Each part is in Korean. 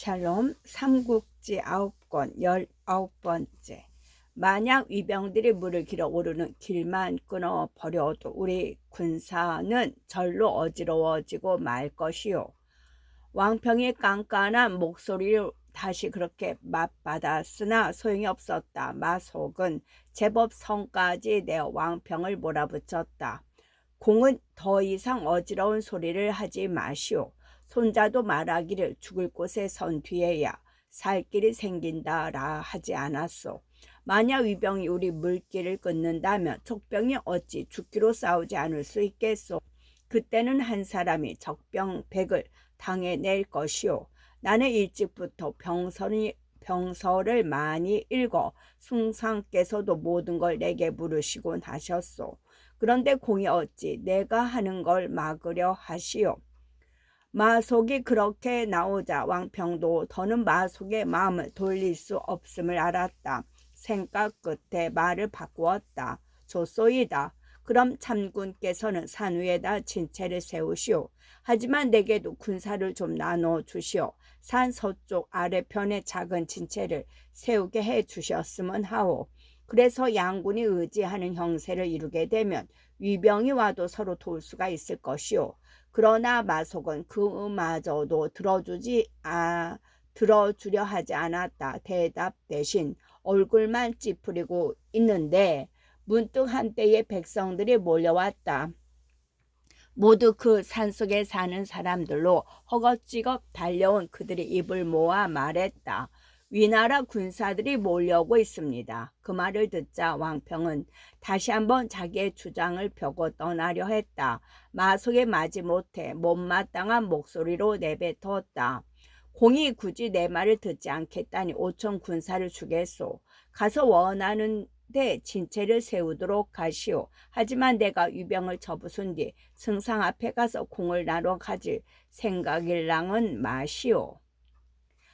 샬롬 삼국지 9권 19번째. 만약 위병들이 물을 길어 오르는 길만 끊어 버려도 우리 군사는 절로 어지러워지고 말 것이요. 왕평이 깐깐한 목소리로 다시 그렇게 맞받았으나 소용이 없었다. 마속은 제법 성까지 내어 왕평을 몰아붙였다. 공은 더 이상 어지러운 소리를 하지 마시오. 손자도 말하기를 죽을 곳에 선 뒤에야 살 길이 생긴다라 하지 않았소. 만약 위병이 우리 물길을 끊는다면 족병이 어찌 죽기로 싸우지 않을 수 있겠소. 그때는 한 사람이 적병 100을 당해낼 것이오. 나는 일찍부터 병서를 많이 읽어 숭상께서도 모든 걸 내게 물으시곤 하셨소. 그런데 공이 어찌 내가 하는 걸 막으려 하시오. 마속이 그렇게 나오자 왕평도 더는 마속의 마음을 돌릴 수 없음을 알았다. 생각 끝에 말을 바꾸었다. 좋소이다. 그럼 참군께서는 산 위에다 진체를 세우시오. 하지만 내게도 군사를 좀 나눠 주시오. 산 서쪽 아래편에 작은 진체를 세우게 해 주셨으면 하오. 그래서 양군이 의지하는 형세를 이루게 되면 위병이 와도 서로 도울 수가 있을 것이오. 그러나 마속은 그마저도 들어주려 하지 않았다. 대답 대신 얼굴만 찌푸리고 있는데 문득 한때의 백성들이 몰려왔다. 모두 그 산속에 사는 사람들로 허겁지겁 달려온 그들이 입을 모아 말했다. 위나라 군사들이 몰려오고 있습니다. 그 말을 듣자 왕평은 다시 한번 자기의 주장을 펴고 떠나려 했다. 마속에 마지못해 못마땅한 목소리로 내뱉었다. 공이 굳이 내 말을 듣지 않겠다니 5천 군사를 주겠소. 가서 원하는데 진체를 세우도록 하시오. 하지만 내가 위병을 접으순 뒤 승상 앞에 가서 공을 나눠 가질 생각일랑은 마시오.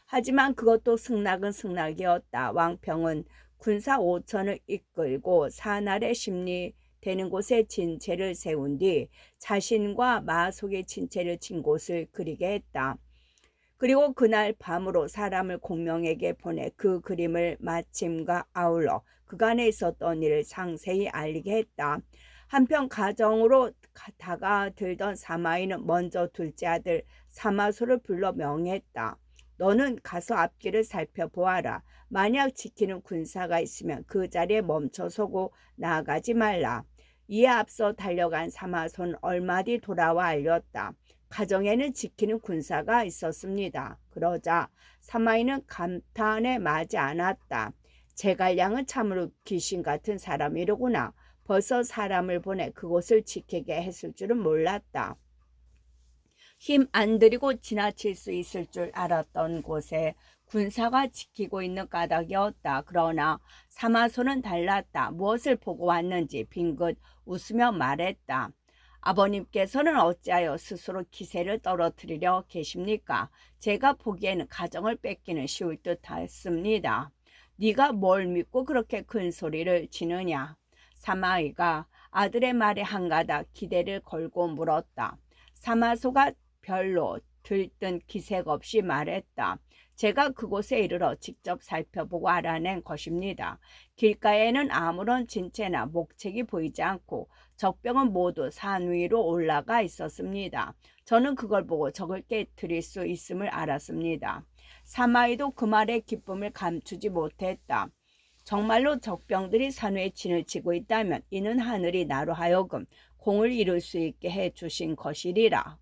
하지만 그것도 승낙은 승낙이었다. 왕평은 군사 5천을 이끌고 산 아래 심리되는 곳에 진체를 세운 뒤 자신과 마속의 진체를 친 곳을 그리게 했다. 그리고 그날 밤으로 사람을 공명에게 보내 그 그림을 마침과 아울러 그간에 있었던 일을 상세히 알리게 했다. 한편 가정으로 다가들던 사마이는 먼저 둘째 아들 사마소를 불러 명했다. 너는 가서 앞길을 살펴보아라. 만약 지키는 군사가 있으면 그 자리에 멈춰서고 나아가지 말라. 이에 앞서 달려간 사마소는 얼마 뒤 돌아와 알렸다. 가정에는 지키는 군사가 있었습니다. 그러자 사마이는 감탄에 마지 않았다. 제갈량은 참으로 귀신 같은 사람이로구나. 벌써 사람을 보내 그곳을 지키게 했을 줄은 몰랐다. 힘 안 들이고 지나칠 수 있을 줄 알았던 곳에 군사가 지키고 있는 까닭이었다. 그러나 사마소는 달랐다. 무엇을 보고 왔는지 빙긋 웃으며 말했다. 아버님께서는 어찌하여 스스로 기세를 떨어뜨리려 계십니까? 제가 보기에는 가정을 뺏기는 쉬울 듯 했습니다. 네가 뭘 믿고 그렇게 큰 소리를 치느냐? 사마이가 아들의 말에 한가닥 기대를 걸고 물었다. 사마소가 별로 들뜬 기색 없이 말했다. 제가 그곳에 이르러 직접 살펴보고 알아낸 것입니다. 길가에는 아무런 진체나 목책이 보이지 않고 적병은 모두 산 위로 올라가 있었습니다. 저는 그걸 보고 적을 깨뜨릴 수 있음을 알았습니다. 사마이도 그 말에 기쁨을 감추지 못했다. 정말로 적병들이 산 위에 진을 치고 있다면 이는 하늘이 나로 하여금 공을 이룰 수 있게 해주신 것이리라.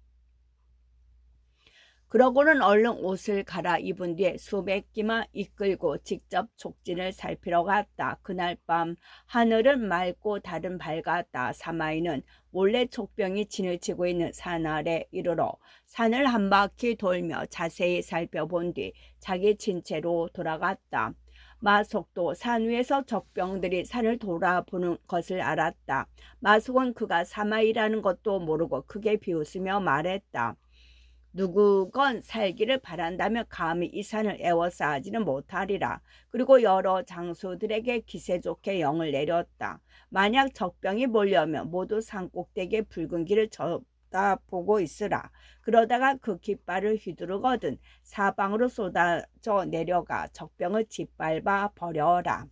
그러고는 얼른 옷을 갈아입은 뒤에 수백 기만 이끌고 직접 족진을 살피러 갔다. 그날 밤 하늘은 맑고 달은 밝았다. 사마이는 몰래 족병이 진을 치고 있는 산 아래 이르러 산을 한 바퀴 돌며 자세히 살펴본 뒤 자기 진체로 돌아갔다. 마속도 산 위에서 적병들이 산을 돌아보는 것을 알았다. 마속은 그가 사마이라는 것도 모르고 크게 비웃으며 말했다. 누구건 살기를 바란다면 감히 이 산을 에워싸지는 못하리라. 그리고 여러 장수들에게 기세 좋게 영을 내렸다. 만약 적병이 몰려오면 모두 산 꼭대기에 붉은 길을 쳐다보고 있으라. 그러다가 그 깃발을 휘두르거든 사방으로 쏟아져 내려가 적병을 짓밟아 버려라.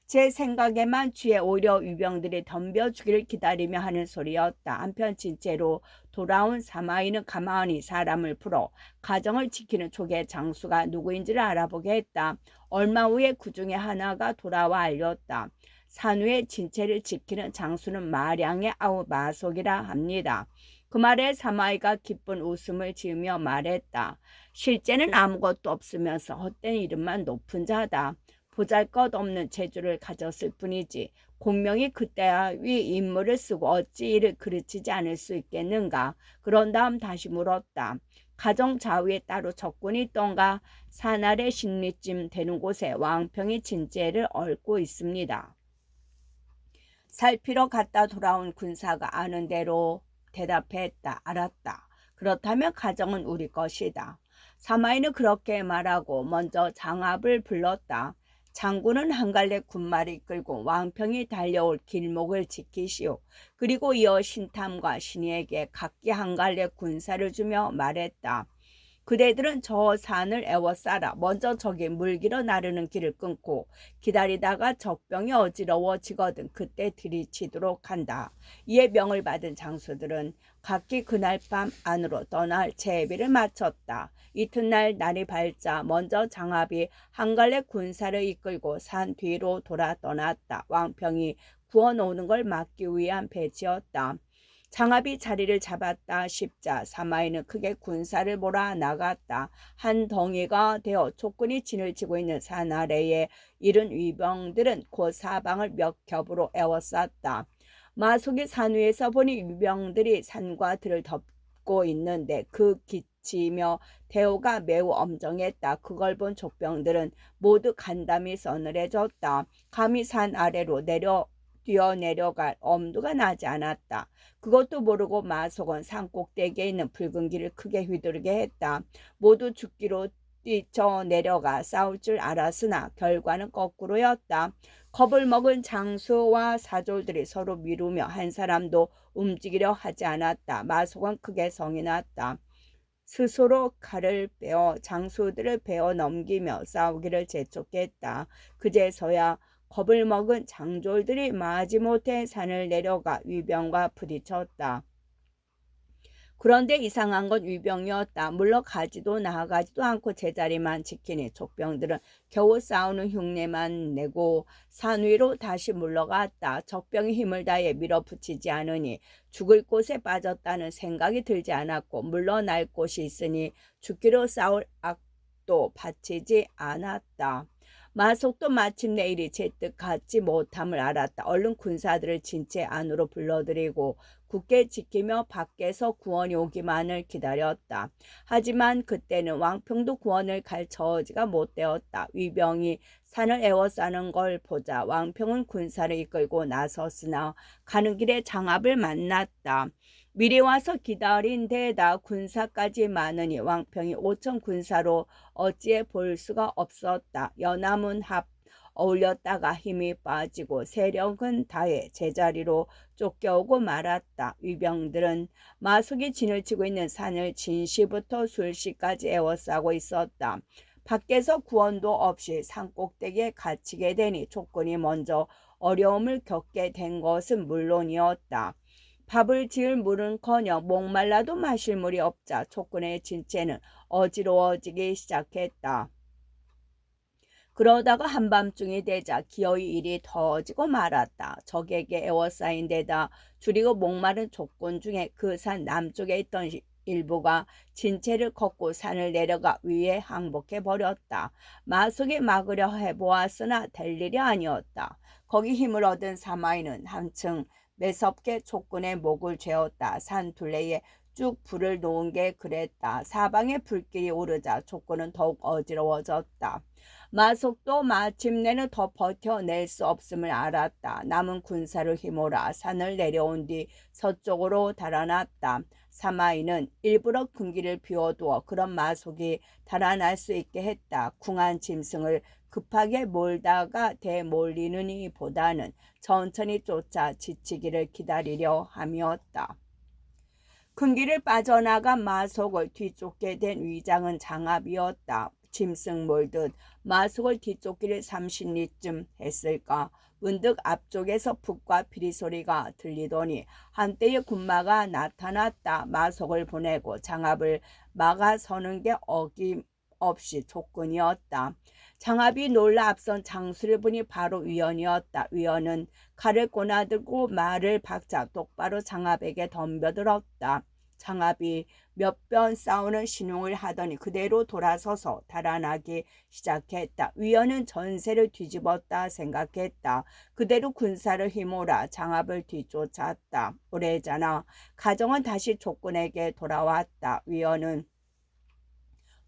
제 생각에만 쥐에 오히려 위병들이 덤벼주기를 기다리며 하는 소리였다. 한편 진짜로 돌아온 사마이는 가만히 사람을 풀어 가정을 지키는 족의 장수가 누구인지를 알아보게 했다. 얼마 후에 그 중에 하나가 돌아와 알렸다. 산 위에 진체를 지키는 장수는 마량의 아우 마속이라 합니다. 그 말에 사마이가 기쁜 웃음을 지으며 말했다. 실제는 아무것도 없으면서 헛된 이름만 높은 자다. 보잘것없는 재주를 가졌을 뿐이지 공명이 그때의 인물을 쓰고 어찌 이를 그르치지 않을 수 있겠는가. 그런 다음 다시 물었다. 가정 좌우에 따로 적군이 있던가. 산 아래 십리쯤 되는 곳에 왕평이 진재를 얽고 있습니다. 살피러 갔다 돌아온 군사가 아는 대로 대답했다. 알았다. 그렇다면 가정은 우리 것이다. 사마이는 그렇게 말하고 먼저 장압을 불렀다. 장군은 한 갈래 군마를 이끌고 왕평이 달려올 길목을 지키시오. 그리고 이어 신탐과 신이에게 각기 한 갈래 군사를 주며 말했다. 그대들은 저 산을 에워싸라. 먼저 저기 물길어 나르는 길을 끊고 기다리다가 적병이 어지러워지거든 그때 들이치도록 한다. 이에 명을 받은 장수들은 각기 그날 밤 안으로 떠날 채비를 마쳤다. 이튿날 날이 밝자 먼저 장압이 한 갈래 군사를 이끌고 산 뒤로 돌아 떠났다. 왕평이 구워놓는 걸 막기 위한 배치였다. 장압이 자리를 잡았다 싶자 사마이는 크게 군사를 몰아 나갔다. 한 덩이가 되어 촉군이 진을 치고 있는 산 아래에 이른 위병들은 곧 사방을 몇 겹으로 에워쌌다. 마속이 산 위에서 보니 위병들이 산과 들을 덮고 있는데 그 기치며 대우가 매우 엄정했다. 그걸 본 족병들은 모두 간담이 서늘해졌다. 감히 산 아래로 뛰어내려갈 엄두가 나지 않았다. 그것도 모르고 마속은 산 꼭대기에 있는 붉은 길을 크게 휘두르게 했다. 모두 죽기로 뛰쳐내려가 싸울 줄 알았으나 결과는 거꾸로였다. 겁을 먹은 장수와 사졸들이 서로 미루며 한 사람도 움직이려 하지 않았다. 마속은 크게 성이 났다. 스스로 칼을 빼어 장수들을 베어 넘기며 싸우기를 재촉했다. 그제서야 겁을 먹은 장졸들이 마지못해 산을 내려가 위병과 부딪혔다. 그런데 이상한 건 위병이었다. 물러가지도 나아가지도 않고 제자리만 지키니 족병들은 겨우 싸우는 흉내만 내고 산 위로 다시 물러갔다. 적병이 힘을 다해 밀어붙이지 않으니 죽을 곳에 빠졌다는 생각이 들지 않았고 물러날 곳이 있으니 죽기로 싸울 악도 바치지 않았다. 마속도 마침내 일이 제뜻 갖지 못함을 알았다. 얼른 군사들을 진체 안으로 불러들이고 굳게 지키며 밖에서 구원이 오기만을 기다렸다. 하지만 그때는 왕평도 구원을 갈 처지가 못 되었다. 위병이 산을 에워싸는 걸 보자 왕평은 군사를 이끌고 나섰으나 가는 길에 장압을 만났다. 미리 와서 기다린 데에다 군사까지 많으니 왕평이 5천 군사로 어찌해 볼 수가 없었다. 연합은 어울렸다가 힘이 빠지고 세력은 다해 제자리로 쫓겨오고 말았다. 위병들은 마속이 진을 치고 있는 산을 진시부터 술시까지 에워싸고 있었다. 밖에서 구원도 없이 산 꼭대기에 갇히게 되니 족군이 먼저 어려움을 겪게 된 것은 물론이었다. 밥을 지을 물은커녕 목말라도 마실 물이 없자 촉군의 진체는 어지러워지기 시작했다. 그러다가 한밤중이 되자 기어이 일이 더워지고 말았다. 적에게 에워싸인 데다 줄이고 목마른 족군 중에 그 산 남쪽에 있던 일부가 진체를 걷고 산을 내려가 위에 항복해 버렸다. 마속에 막으려 해보았으나 될 일이 아니었다. 거기 힘을 얻은 사마이는 한층 매섭게 족군의 목을 죄었다. 산 둘레에 쭉 불을 놓은 게 그랬다. 사방에 불길이 오르자 족군은 더욱 어지러워졌다. 마속도 마침내는 더 버텨낼 수 없음을 알았다. 남은 군사를 힘몰아 산을 내려온 뒤 서쪽으로 달아났다. 사마이는 일부러 큰 길을 비워두어 그런 마속이 달아날 수 있게 했다. 궁한 짐승을 급하게 몰다가 대몰리느니 보다는 천천히 쫓아 지치기를 기다리려 함이었다. 큰 길을 빠져나간 마속을 뒤쫓게 된 위장은 장압이었다. 짐승 몰듯 마속을 뒤쫓기를 30리쯤 했을까. 문득 앞쪽에서 푹과 피리 소리가 들리더니 한때의 군마가 나타났다. 마속을 보내고 장압을 막아서는 게 어김없이 조건이었다. 장압이 놀라 앞선 장수를 보니 바로 위원이었다. 위원은 칼을 꼬나들고 말을 박자 똑바로 장압에게 덤벼들었다. 장압이 몇 번 싸우는 신용을 하더니 그대로 돌아서서 달아나기 시작했다. 위원은 전세를 뒤집었다 생각했다. 그대로 군사를 휘몰아 장압을 뒤쫓았다. 오래잖아 가정은 다시 족군에게 돌아왔다. 위원은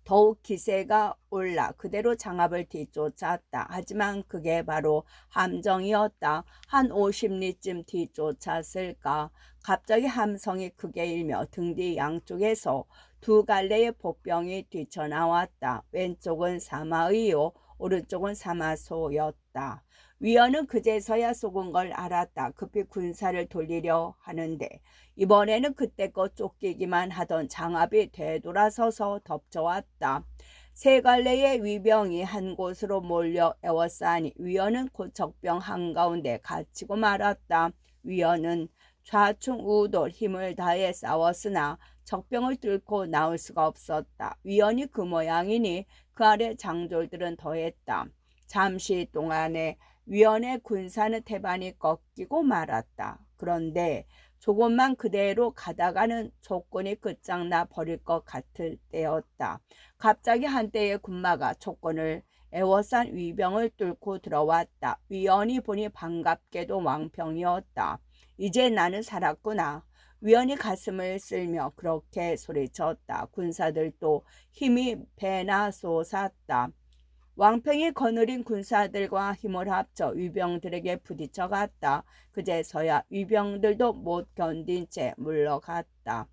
더욱 기세가 올라 그대로 장압을 뒤쫓았다. 하지만 그게 바로 함정이었다. 한 50리쯤 뒤쫓았을까. 갑자기 함성이 크게 일며 등 뒤 양쪽에서 두 갈래의 보병이 뛰쳐나왔다. 왼쪽은 사마의요, 오른쪽은 사마소였다. 위원은 그제서야 속은 걸 알았다. 급히 군사를 돌리려 하는데 이번에는 그때껏 쫓기기만 하던 장압이 되돌아서서 덮쳐왔다. 세 갈래의 위병이 한 곳으로 몰려 에워싸니 위원은 곧 적병 한가운데 갇히고 말았다. 위원은 좌충우돌 힘을 다해 싸웠으나 적병을 뚫고 나올 수가 없었다. 위원이 그 모양이니 그 아래 장졸들은 더했다. 잠시 동안에 위원의 군사는 태반이 꺾이고 말았다. 그런데 조금만 그대로 가다가는 족군이 끝장나 버릴 것 같을 때였다. 갑자기 한때의 군마가 족군을 에워싼 위병을 뚫고 들어왔다. 위원이 보니 반갑게도 왕평이었다. 이제 나는 살았구나. 위원이 가슴을 쓸며 그렇게 소리쳤다. 군사들도 힘이 배나 솟았다. 왕평이 거느린 군사들과 힘을 합쳐 위병들에게 부딪혀갔다. 그제서야 위병들도 못 견딘 채 물러갔다.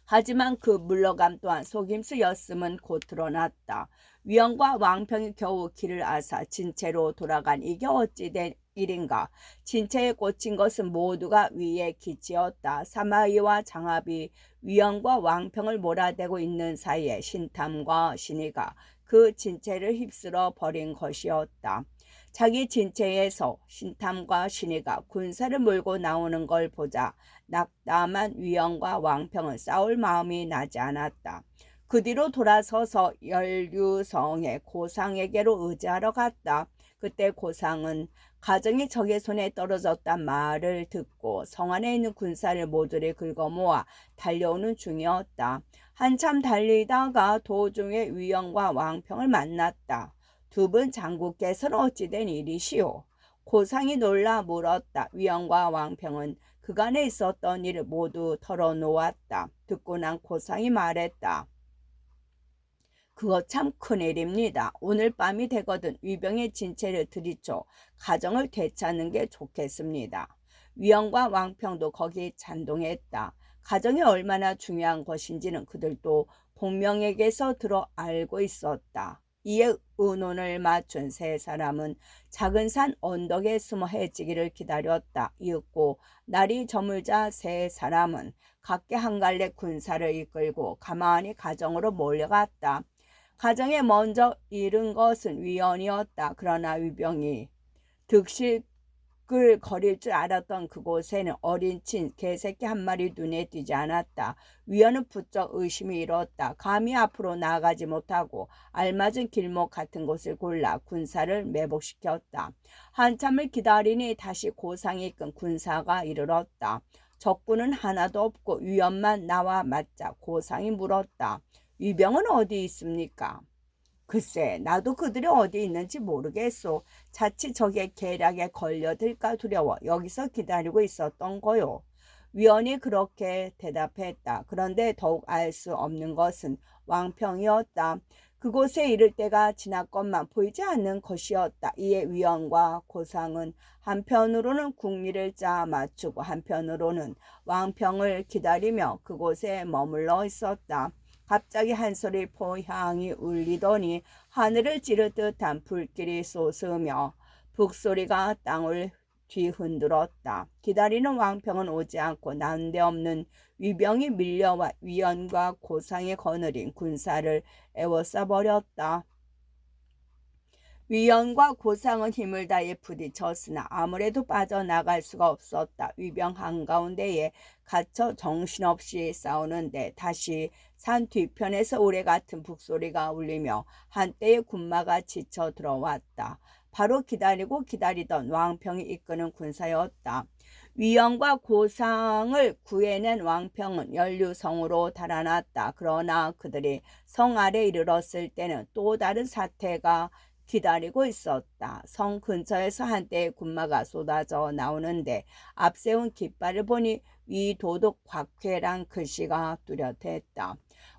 하지만 그 물러감 또한 속임수였음은 곧 드러났다. 위원과 왕평이 겨우 길을 앗아 진체로 돌아간 이게 어찌된 일인가. 진체에 꽂힌 것은 모두가 위의 기치였다. 사마이와 장압이 위원과 왕평을 몰아대고 있는 사이에 신탐과 신의가 그 진체를 휩쓸어 버린 것이었다. 자기 진체에서 신탐과 신의가 군사를 몰고 나오는 걸 보자 낙담한 위원과 왕평은 싸울 마음이 나지 않았다. 그 뒤로 돌아서서 열류성의 고상에게로 의지하러 갔다. 그때 고상은 가정이 적의 손에 떨어졌단 말을 듣고 성 안에 있는 군사를 모조리 긁어모아 달려오는 중이었다. 한참 달리다가 도중에 위원과 왕평을 만났다. 두 분 장군께서는 어찌된 일이시오? 고상이 놀라 물었다. 위원과 왕평은 그간에 있었던 일을 모두 털어놓았다. 듣고 난 고상이 말했다. 그거 참 큰일입니다. 오늘 밤이 되거든 위병의 진체를 들이쳐 가정을 되찾는 게 좋겠습니다. 위원과 왕평도 거기 찬동했다. 가정이 얼마나 중요한 것인지는 그들도 공명에게서 들어 알고 있었다. 이에 의논을 맞춘 세 사람은 작은 산 언덕에 숨어 해지기를 기다렸다. 이윽고 날이 저물자 세 사람은 각기 한 갈래 군사를 이끌고 가만히 가정으로 몰려갔다. 가정에 먼저 이른 것은 위원이었다. 그러나 위병이 득실을 거릴 줄 알았던 그곳에는 어린 친 개새끼 한 마리 눈에 띄지 않았다. 위원은 부쩍 의심이 일었다. 감히 앞으로 나아가지 못하고 알맞은 길목 같은 곳을 골라 군사를 매복시켰다. 한참을 기다리니 다시 고상이 이끈 군사가 이르렀다. 적군은 하나도 없고 위원만 나와 맞자 고상이 물었다. 위병은 어디 있습니까? 글쎄 나도 그들이 어디 있는지 모르겠소. 자칫 적의 계략에 걸려들까 두려워 여기서 기다리고 있었던 거요. 위원이 그렇게 대답했다. 그런데 더욱 알 수 없는 것은 왕평이었다. 그곳에 이를 때가 지났건만 보이지 않는 것이었다. 이에 위원과 고상은 한편으로는 국리를 짜 맞추고 한편으로는 왕평을 기다리며 그곳에 머물러 있었다. 갑자기 한 소리 포향이 울리더니 하늘을 찌를 듯한 불길이 솟으며 북소리가 땅을 뒤흔들었다. 기다리는 왕평은 오지 않고 난데없는 위병이 밀려와 위연과 고상에 거느린 군사를 에워싸버렸다. 위연과 고상은 힘을 다해 부딪혔으나 아무래도 빠져나갈 수가 없었다. 위병 한가운데에 갇혀 정신없이 싸우는데 다시 산 뒤편에서 우레 같은 북소리가 울리며 한때의 군마가 지쳐 들어왔다. 바로 기다리고 기다리던 왕평이 이끄는 군사였다. 위연과 고상을 구해낸 왕평은 연류성으로 달아났다. 그러나 그들이 성 아래 이르렀을 때는 또 다른 사태가 기다리고 있었다. 성 근처에서 한때의 군마가 쏟아져 나오는데 앞세운 깃발을 보니 위도독 곽회란 글씨가 뚜렷했다.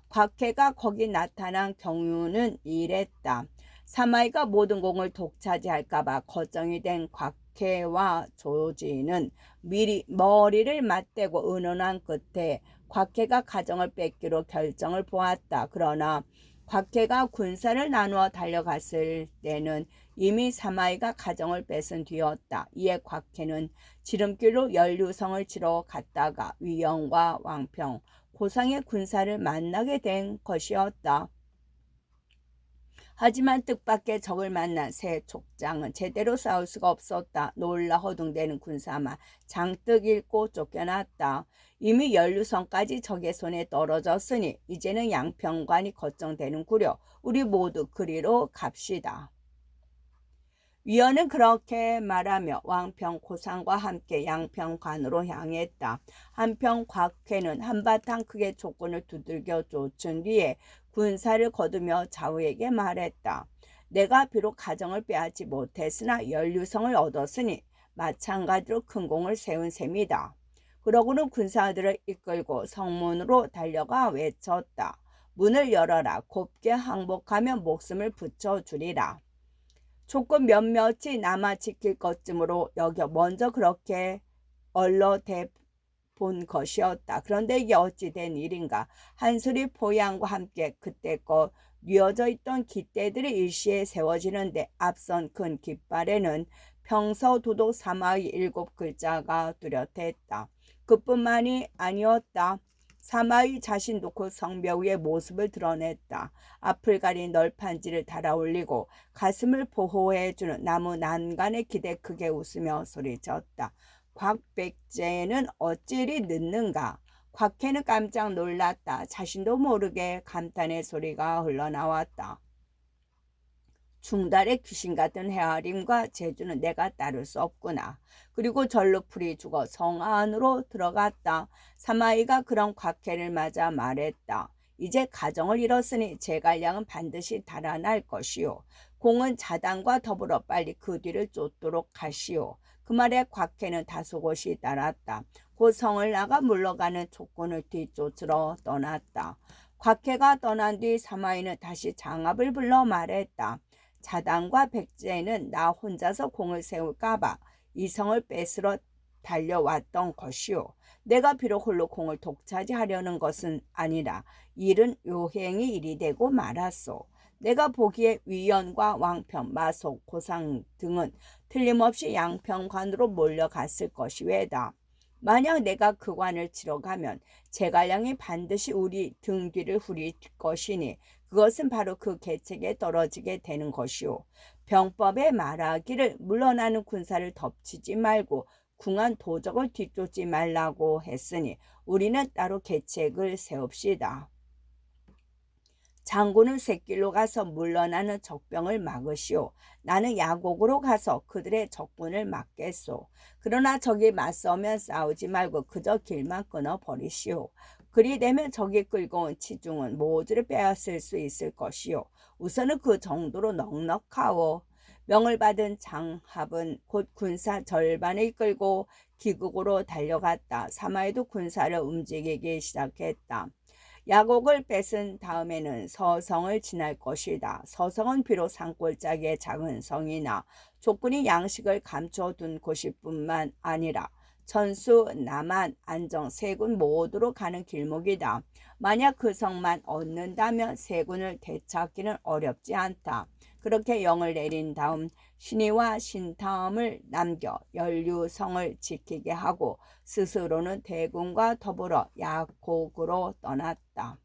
곽회가 거기 나타난 경우는 이랬다. 사마이가 모든 공을 독차지할까봐 걱정이 된 곽회와 조지는 미리 머리를 맞대고 의논한 끝에 곽회가 가정을 뺏기로 결정을 보았다. 그러나 곽회가 군사를 나누어 달려갔을 때는 이미 사마이가 가정을 뺏은 뒤였다. 이에 곽회는 지름길로 연류성을 치러 갔다가 위영과 왕평, 고상의 군사를 만나게 된 것이었다. 하지만 뜻밖의 적을 만난 새 족장은 제대로 싸울 수가 없었다. 놀라 허둥대는 군사만 장뜩 잃고 쫓겨났다. 이미 연루성까지 적의 손에 떨어졌으니 이제는 양평관이 걱정되는구려. 우리 모두 그리로 갑시다. 위원은 그렇게 말하며 왕평 고상과 함께 양평관으로 향했다. 한편 곽회는 한바탕 크게 족군을 두들겨 쫓은 뒤에 군사를 거두며 좌우에게 말했다. 내가 비록 가정을 빼앗지 못했으나 연류성을 얻었으니 마찬가지로 큰 공을 세운 셈이다. 그러고는 군사들을 이끌고 성문으로 달려가 외쳤다. 문을 열어라. 곱게 항복하면 목숨을 붙여주리라. 족군 몇몇이 남아 지킬 것쯤으로 여겨 먼저 그렇게 얼러대 본 것이었다. 그런데 이게 어찌 된 일인가. 한 소리 포양과 함께 그때껏 뉘어져 있던 깃대들이 일시에 세워지는데 앞선 큰 깃발에는 평서도독 사마의 7글자가 뚜렷했다. 그뿐만이 아니었다. 사마의 자신도 그 성벽 위에 모습을 드러냈다. 앞을 가린 널판지를 달아올리고 가슴을 보호해주는 나무 난간에 기대 크게 웃으며 소리쳤다. 곽백제는 어찌 이리 늦는가. 곽회는 깜짝 놀랐다. 자신도 모르게 감탄의 소리가 흘러나왔다. 중달의 귀신 같은 헤아림과 재주는 내가 따를 수 없구나. 그리고 절로 풀이 죽어 성 안으로 들어갔다. 사마이가 그런 곽회를 맞아 말했다. 이제 가정을 잃었으니 제갈량은 반드시 달아날 것이요. 공은 자당과 더불어 빨리 그 뒤를 쫓도록 하시오. 그 말에 곽회는 다소곳이 따랐다. 곧 성을 나가 물러가는 족군을 뒤쫓으러 떠났다. 곽회가 떠난 뒤 사마이는 다시 장압을 불러 말했다. 자당과 백제는 나 혼자서 공을 세울까봐 이성을 뺏으러 달려왔던 것이오. 내가 비록 홀로 공을 독차지하려는 것은 아니라 일은 요행이 일이 되고 말았소. 내가 보기에 위연과 왕평, 마속, 고상 등은 틀림없이 양평관으로 몰려갔을 것이외다. 만약 내가 그 관을 치러 가면 제갈량이 반드시 우리 등 뒤를 후릴 것이니 그것은 바로 그 계책에 떨어지게 되는 것이오. 병법에 말하기를 물러나는 군사를 덮치지 말고 궁한 도적을 뒤쫓지 말라고 했으니 우리는 따로 계책을 세웁시다. 장군은 샛길로 가서 물러나는 적병을 막으시오. 나는 야곡으로 가서 그들의 적군을 막겠소. 그러나 적이 맞서면 싸우지 말고 그저 길만 끊어버리시오. 그리 되면 적이 끌고 온 치중은 모두를 빼앗을 수 있을 것이오. 우선은 그 정도로 넉넉하오. 명을 받은 장합은 곧 군사 절반을 이끌고 기국으로 달려갔다. 사마에도 군사를 움직이기 시작했다. 야곡을 뺏은 다음에는 서성을 지날 것이다. 서성은 비록 산골짜기의 작은 성이나 족군이 양식을 감춰둔 곳일뿐만 아니라 천수, 남한, 안정 세 군 모두로 가는 길목이다. 만약 그 성만 얻는다면 세 군을 되찾기는 어렵지 않다. 그렇게 영을 내린 다음 신의와 신탐을 남겨 연류성을 지키게 하고 스스로는 대군과 더불어 약곡으로 떠났다.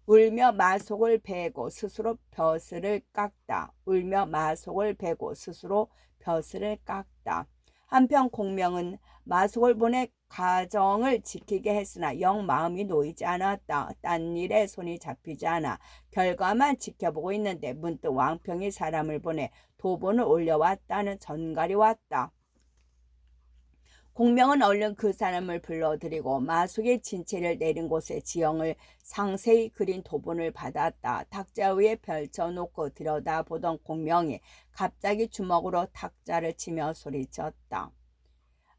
울며 마속을 베고 스스로 벼슬을 깎다. 울며 마속을 베고 스스로 벼슬을 깎다. 한편 공명은 마속을 보내 가정을 지키게 했으나 영 마음이 놓이지 않았다. 딴 일에 손이 잡히지 않아 결과만 지켜보고 있는데 문득 왕평이 사람을 보내 도본을 올려왔다는 전갈이 왔다. 공명은 얼른 그 사람을 불러들이고 마속의 진체를 내린 곳에 지형을 상세히 그린 도본을 받았다. 탁자 위에 펼쳐놓고 들여다보던 공명이 갑자기 주먹으로 탁자를 치며 소리쳤다.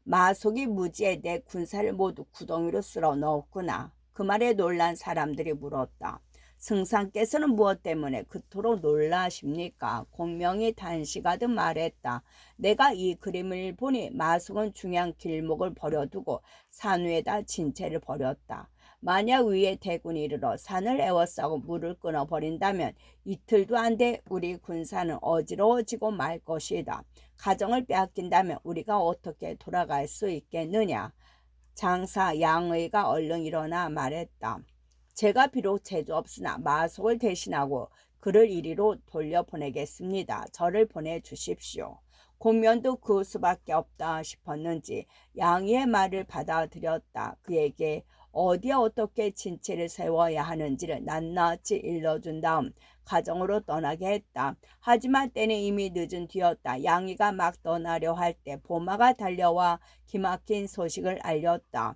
마속이 무지에 내 군사를 모두 구덩이로 쓸어 넣었구나. 그 말에 놀란 사람들이 물었다. 승상께서는 무엇 때문에 그토록 놀라십니까? 공명이 단식하듯 말했다. 내가 이 그림을 보니 마속은 중요한 길목을 버려두고 산 위에다 진체를 버렸다. 만약 위에 대군이 이르러 산을 에워싸고 물을 끊어버린다면 이틀도 안 돼 우리 군사는 어지러워지고 말 것이다. 가정을 빼앗긴다면 우리가 어떻게 돌아갈 수 있겠느냐. 장사 양의가 얼른 일어나 말했다. 제가 비록 재주 없으나 마속을 대신하고 그를 이리로 돌려보내겠습니다. 저를 보내주십시오. 공면도 그 수밖에 없다 싶었는지 양의의 말을 받아들였다. 그에게 어디에 어떻게 진체를 세워야 하는지를 낱낱이 일러준 다음 가정으로 떠나게 했다. 하지만 때는 이미 늦은 뒤였다. 양의가 막 떠나려 할 때 보마가 달려와 기막힌 소식을 알렸다.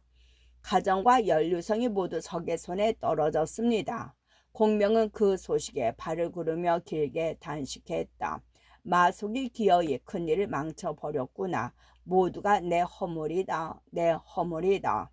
가정과 연류성이 모두 적의 손에 떨어졌습니다. 공명은 그 소식에 발을 구르며 길게 단식했다. 마속이 기어이 큰일을 망쳐버렸구나. 모두가 내 허물이다. 내 허물이다.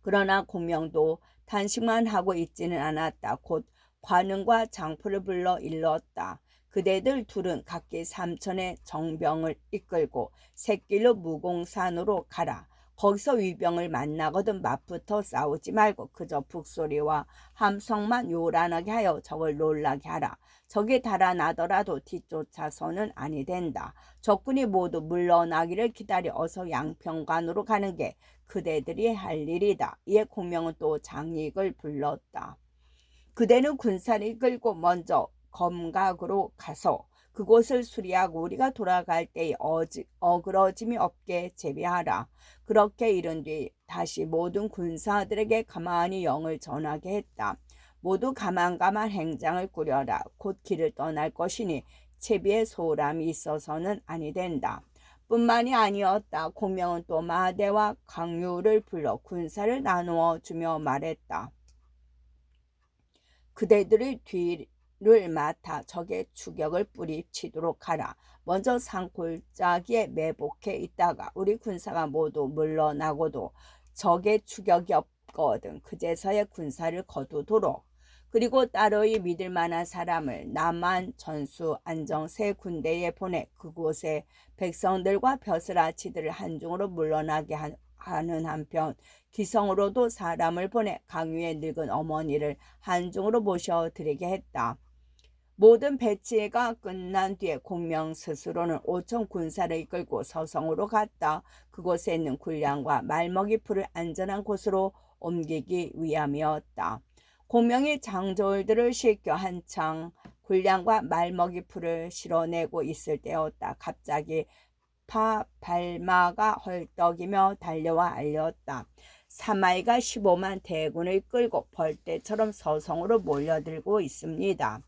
그러나 공명도 단식만 하고 있지는 않았다. 곧 관음과 장포를 불러 일렀다. 그대들 둘은 각기 삼천의 정병을 이끌고 샛길로 무공산으로 가라. 거기서 위병을 만나거든 맞붙어 싸우지 말고 그저 북소리와 함성만 요란하게 하여 적을 놀라게 하라. 적이 달아나더라도 뒤쫓아서는 아니 된다. 적군이 모두 물러나기를 기다려 어서 양평관으로 가는 게 그대들이 할 일이다. 이에 공명은 또 장익을 불렀다. 그대는 군사를 이끌고 먼저 검각으로 가서 그곳을 수리하고 우리가 돌아갈 때에 어그러짐이 없게 제비하라. 그렇게 이른 뒤 다시 모든 군사들에게 가만히 영을 전하게 했다. 모두 가만가만 행장을 꾸려라. 곧 길을 떠날 것이니 채비에 소홀함이 있어서는 아니 된다. 뿐만이 아니었다. 공명은 또 마대와 강유를 불러 군사를 나누어 주며 말했다. 그대들의 뒤를 맡아 적의 추격을 뿌리치도록 하라. 먼저 산 골짜기에 매복해 있다가 우리 군사가 모두 물러나고도 적의 추격이 없거든 그제서야 군사를 거두도록. 그리고 따로이 믿을 만한 사람을 남한 전수 안정 세 군대에 보내 그곳에 백성들과 벼슬아치들을 한중으로 물러나게 하는 한편 기성으로도 사람을 보내 강유의 늙은 어머니를 한중으로 모셔드리게 했다. 모든 배치가 끝난 뒤에 공명 스스로는 5천 군사를 이끌고 서성으로 갔다. 그곳에 있는 군량과 말먹이 풀을 안전한 곳으로 옮기기 위함이었다. 공명이 장졸들을 시켜 한창 군량과 말먹이 풀을 실어내고 있을 때였다. 갑자기 발마가 헐떡이며 달려와 알렸다. 사마이가 15만 대군을 끌고 벌떼처럼 서성으로 몰려들고 있습니다.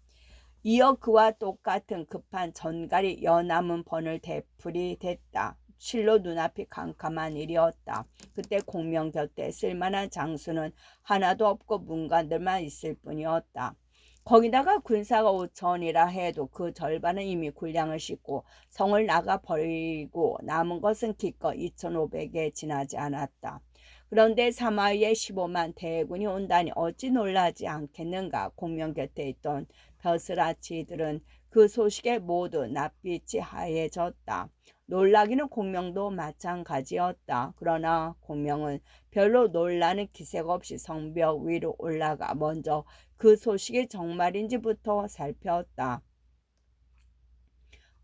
이어 그와 똑같은 급한 전갈이 여남은 번을 되풀이 됐다. 실로 눈앞이 캄캄한 일이었다. 그때 공명 곁에 쓸만한 장수는 하나도 없고 문관들만 있을 뿐이었다. 거기다가 군사가 5천이라 해도 그 절반은 이미 군량을 싣고 성을 나가 버리고 남은 것은 기껏 2,500에 지나지 않았다. 그런데 사마이에 15만 대군이 온다니 어찌 놀라지 않겠는가. 공명 곁에 있던 벼슬아치들은 그 소식에 모두 낯빛이 하얘졌다. 놀라기는 공명도 마찬가지였다. 그러나 공명은 별로 놀라는 기색 없이 성벽 위로 올라가 먼저 그 소식이 정말인지부터 살폈다.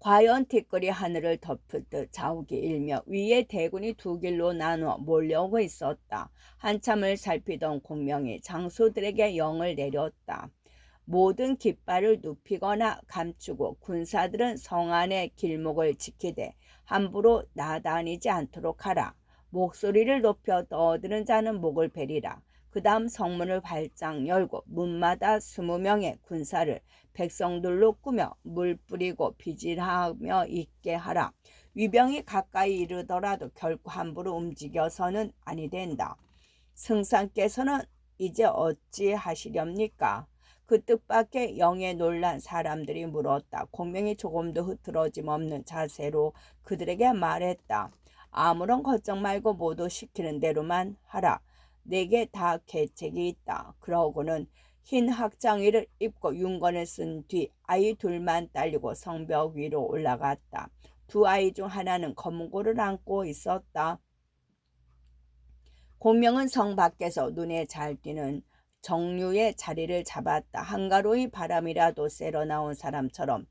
과연 티끌이 하늘을 덮을 듯 자욱이 일며 위에 대군이 두 길로 나누어 몰려오고 있었다. 한참을 살피던 공명이 장수들에게 영을 내렸다. 모든 깃발을 눕히거나 감추고 군사들은 성 안의 길목을 지키되 함부로 나다니지 않도록 하라. 목소리를 높여 떠드는 자는 목을 베리라. 그 다음 성문을 활짝 열고 문마다 20명의 군사를 백성들로 꾸며 물 뿌리고 비질하며 있게 하라. 위병이 가까이 이르더라도 결코 함부로 움직여서는 아니 된다. 승상께서는 이제 어찌 하시렵니까? 그 뜻밖의 영에 놀란 사람들이 물었다. 공명이 조금도 흐트러짐 없는 자세로 그들에게 말했다. 아무런 걱정 말고 모두 시키는 대로만 하라. 내게 다 계책이 있다. 그러고는 흰 학장의를 입고 윤건을 쓴 뒤 아이 둘만 딸리고 성벽 위로 올라갔다. 두 아이 중 하나는 검은고를 안고 있었다. 공명은 성 밖에서 눈에 잘 띄는 정류의 자리를 잡았다. 한가로이 바람이라도 쐬러 나온 사람처럼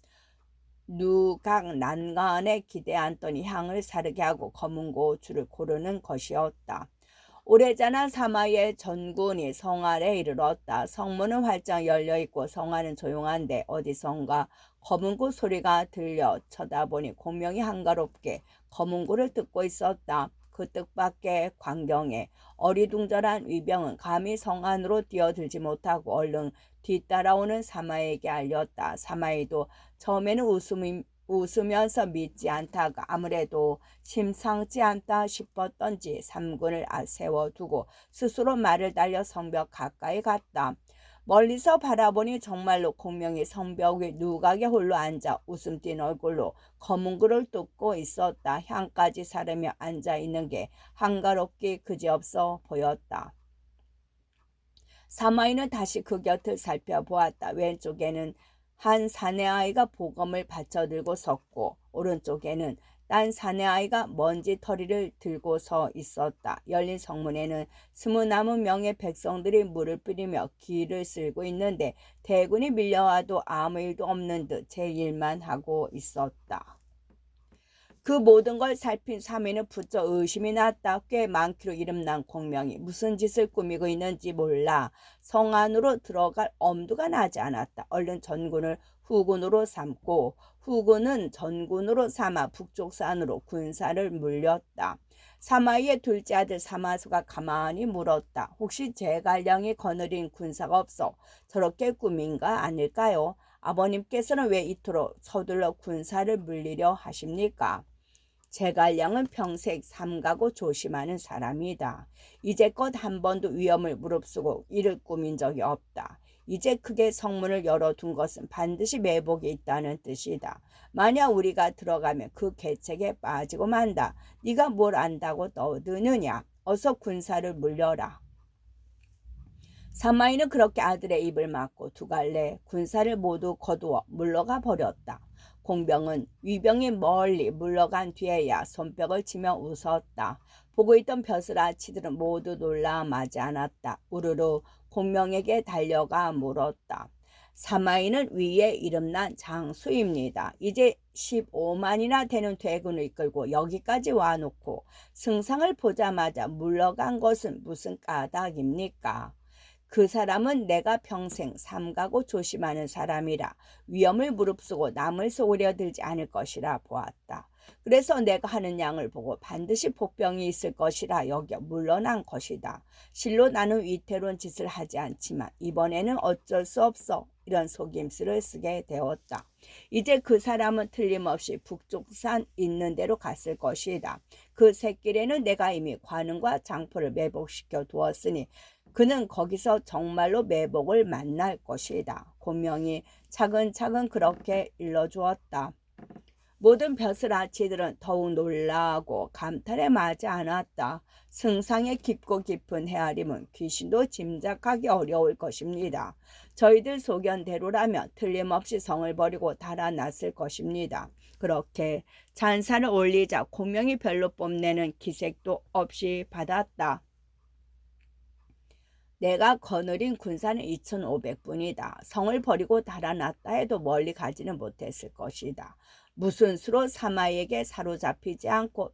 누각 난간에 기대 앉더니 향을 사르게 하고 검은고 줄을 고르는 것이었다. 오래전한 사마의 전군이 성 아래 이르렀다. 성문은 활짝 열려있고 성 안은 조용한데 어디선가 검은고 소리가 들려 쳐다보니 공명이 한가롭게 검은고를 듣고 있었다. 그 뜻밖의 광경에 어리둥절한 위병은 감히 성 안으로 뛰어들지 못하고 얼른 뒤따라오는 사마에게 알렸다. 사마이도 처음에는 웃으면서 믿지 않다가 아무래도 심상치 않다 싶었던지 삼군을 세워두고 스스로 말을 달려 성벽 가까이 갔다. 멀리서 바라보니 정말로 공명이 성벽 위 누각에 홀로 앉아 웃음 띤 얼굴로 검은고를 뜯고 있었다. 향까지 사르며 앉아있는 게 한가롭기 그지없어 보였다. 사마이는 다시 그 곁을 살펴보았다. 왼쪽에는 한 사내아이가 보검을 받쳐들고 섰고 오른쪽에는 딴 사내아이가 먼지털이를 들고 서 있었다. 열린 성문에는 29명의 백성들이 물을 뿌리며 길을 쓸고 있는데 대군이 밀려와도 아무 일도 없는 듯 제 일만 하고 있었다. 그 모든 걸 살핀 사미는 부쩍 의심이 났다. 꽤 많기로 이름난 공명이 무슨 짓을 꾸미고 있는지 몰라 성 안으로 들어갈 엄두가 나지 않았다. 얼른 전군을 후군으로 삼고 후군은 전군으로 삼아 북쪽산으로 군사를 물렸다. 사마이의 둘째 아들 사마수가 가만히 물었다. 혹시 제갈량이 거느린 군사가 없어 저렇게 꾸민가 아닐까요? 아버님께서는 왜 이토록 서둘러 군사를 물리려 하십니까? 제갈량은 평생 삼가고 조심하는 사람이다. 이제껏 한 번도 위험을 무릅쓰고 일을 꾸민 적이 없다. 이제 크게 성문을 열어둔 것은 반드시 매복이 있다는 뜻이다. 만약 우리가 들어가면 그 계책에 빠지고 만다. 네가 뭘 안다고 떠드느냐. 어서 군사를 물려라. 사마이는 그렇게 아들의 입을 막고 두 갈래 군사를 모두 거두어 물러가 버렸다. 공병은 위병이 멀리 물러간 뒤에야 손뼉을 치며 웃었다. 보고 있던 벼슬아치들은 모두 놀라 마지 않았다. 우르르 공명에게 달려가 물었다. 사마이는 위에 이름난 장수입니다. 이제 15만이나 되는 대군을 이끌고 여기까지 와놓고 승상을 보자마자 물러간 것은 무슨 까닭입니까? 그 사람은 내가 평생 삼가고 조심하는 사람이라 위험을 무릅쓰고 남을 속으려 들지 않을 것이라 보았다. 그래서 내가 하는 양을 보고 반드시 복병이 있을 것이라 여겨 물러난 것이다. 실로 나는 위태로운 짓을 하지 않지만 이번에는 어쩔 수 없어 이런 속임수를 쓰게 되었다. 이제 그 사람은 틀림없이 북쪽산 있는 대로 갔을 것이다. 그 샛길에는 내가 이미 관음과 장포를 매복시켜 두었으니 그는 거기서 정말로 매복을 만날 것이다. 공명이 차근차근 그렇게 일러주었다. 모든 벼슬아치들은 더욱 놀라고 감탄에 마지 않았다. 승상의 깊고 깊은 헤아림은 귀신도 짐작하기 어려울 것입니다. 저희들 소견대로라면 틀림없이 성을 버리고 달아났을 것입니다. 그렇게 잔사를 올리자 공명이 별로 뽐내는 기색도 없이 받았다. 내가 거느린 군사는 2,500분이다. 성을 버리고 달아났다 해도 멀리 가지는 못했을 것이다. 무슨 수로 사마이에게 사로잡히지 않고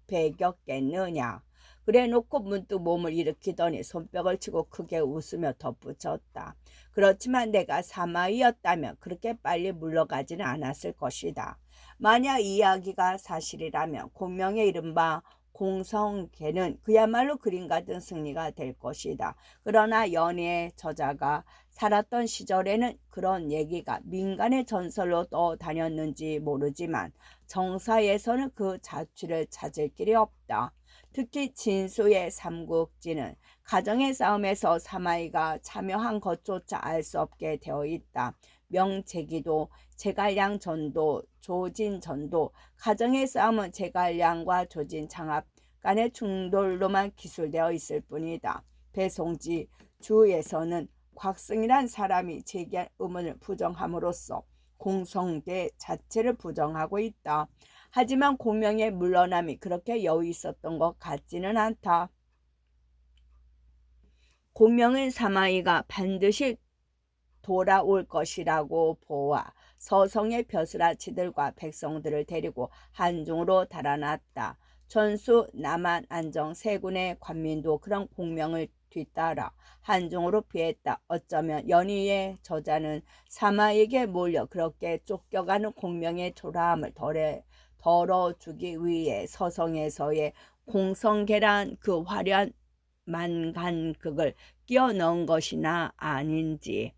배겼겠느냐. 그래 놓고 문득 몸을 일으키더니 손뼉을 치고 크게 웃으며 덧붙였다. 그렇지만 내가 사마이였다면 그렇게 빨리 물러가지는 않았을 것이다. 만약 이 이야기가 사실이라면 공명의 이른바 공성계는 그야말로 그림 같은 승리가 될 것이다. 그러나 연희의 저자가 살았던 시절에는 그런 얘기가 민간의 전설로 떠다녔는지 모르지만 정사에서는 그 자취를 찾을 길이 없다. 특히 진수의 삼국지는 가정의 싸움에서 사마이가 참여한 것조차 알 수 없게 되어 있다. 명제기도, 제갈량전도, 조진전도, 가정의 싸움은 제갈량과 조진창합 간의 충돌로만 기술되어 있을 뿐이다. 배송지 주에서는 곽승이란 사람이 제기한 의문을 부정함으로써 공성대 자체를 부정하고 있다. 하지만 공명의 물러남이 그렇게 여유 있었던 것 같지는 않다. 공명은 사마이가 반드시 돌아올 것이라고 보아 서성의 벼슬아치들과 백성들을 데리고 한중으로 달아났다. 전수, 남한, 안정 세 군의 관민도 그런 공명을 뒤따라 한중으로 피했다. 어쩌면 연희의 저자는 사마에게 몰려 그렇게 쫓겨가는 공명의 초라함을 덜어주기 위해 서성에서의 공성계란 그 화려한 만간극을 끼워 넣은 것이나 아닌지.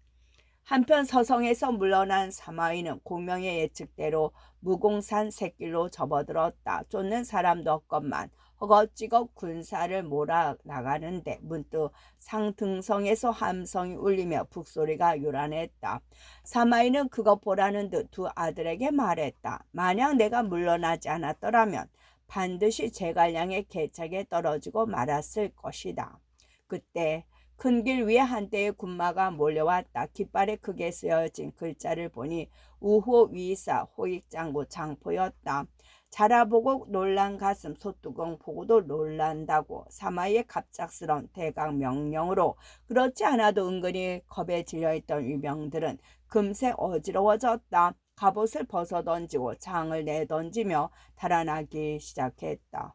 한편 서성에서 물러난 사마이는 공명의 예측대로 무공산 샛길로 접어들었다. 쫓는 사람도 없건만 허겁지겁 군사를 몰아나가는데 문득 상등성에서 함성이 울리며 북소리가 요란했다. 사마이는 그것 보라는 듯 두 아들에게 말했다. 만약 내가 물러나지 않았더라면 반드시 제갈량의 계책에 떨어지고 말았을 것이다. 그때 큰 길 위에 한대의 군마가 몰려왔다. 깃발에 크게 쓰여진 글자를 보니 우호 위사 호익장구 장포였다. 자라보고 놀란 가슴 소뚜껑 보고도 놀란다고 사마이의 갑작스러운 대강 명령으로 그렇지 않아도 은근히 겁에 질려있던 위병들은 금세 어지러워졌다. 갑옷을 벗어던지고 장을 내던지며 달아나기 시작했다.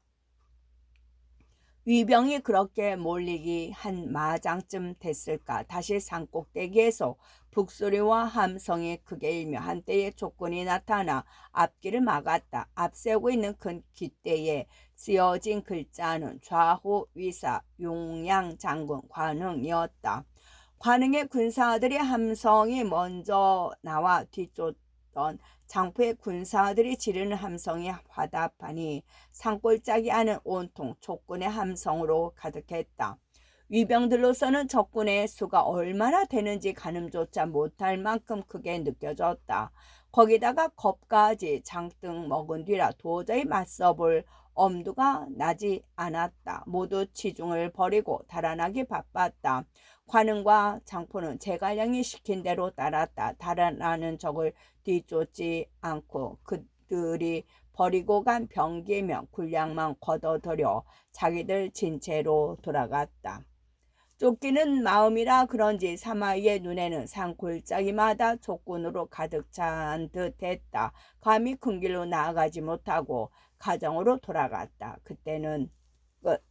위병이 그렇게 몰리기 한 마장쯤 됐을까 다시 산꼭대기에서 북소리와 함성이 크게 일며 한때의 족군이 나타나 앞길을 막았다. 앞세우고 있는 큰 깃대에 쓰여진 글자는 좌후 위사 용양 장군 관흥이었다. 관흥의 군사들이 함성이 먼저 나와 뒤쫓던 장포의 군사들이 지르는 함성이 화답하니 산골짜기 안은 온통 족군의 함성으로 가득했다. 위병들로서는 적군의 수가 얼마나 되는지 가늠조차 못할 만큼 크게 느껴졌다. 거기다가 겁까지 장뜩 먹은 뒤라 도저히 맞서볼 엄두가 나지 않았다. 모두 치중을 버리고 달아나기 바빴다. 관흥과 장포는 제갈량이 시킨 대로 따랐다. 달아나는 적을 뒤쫓지 않고 그들이 버리고 간 병기며 군량만 걷어들여 자기들 진채로 돌아갔다. 쫓기는 마음이라 그런지 사마이의 눈에는 산골짜기마다 족군으로 가득 찬 듯했다. 감히 큰 길로 나아가지 못하고 가정으로 돌아갔다. 그때는 끝.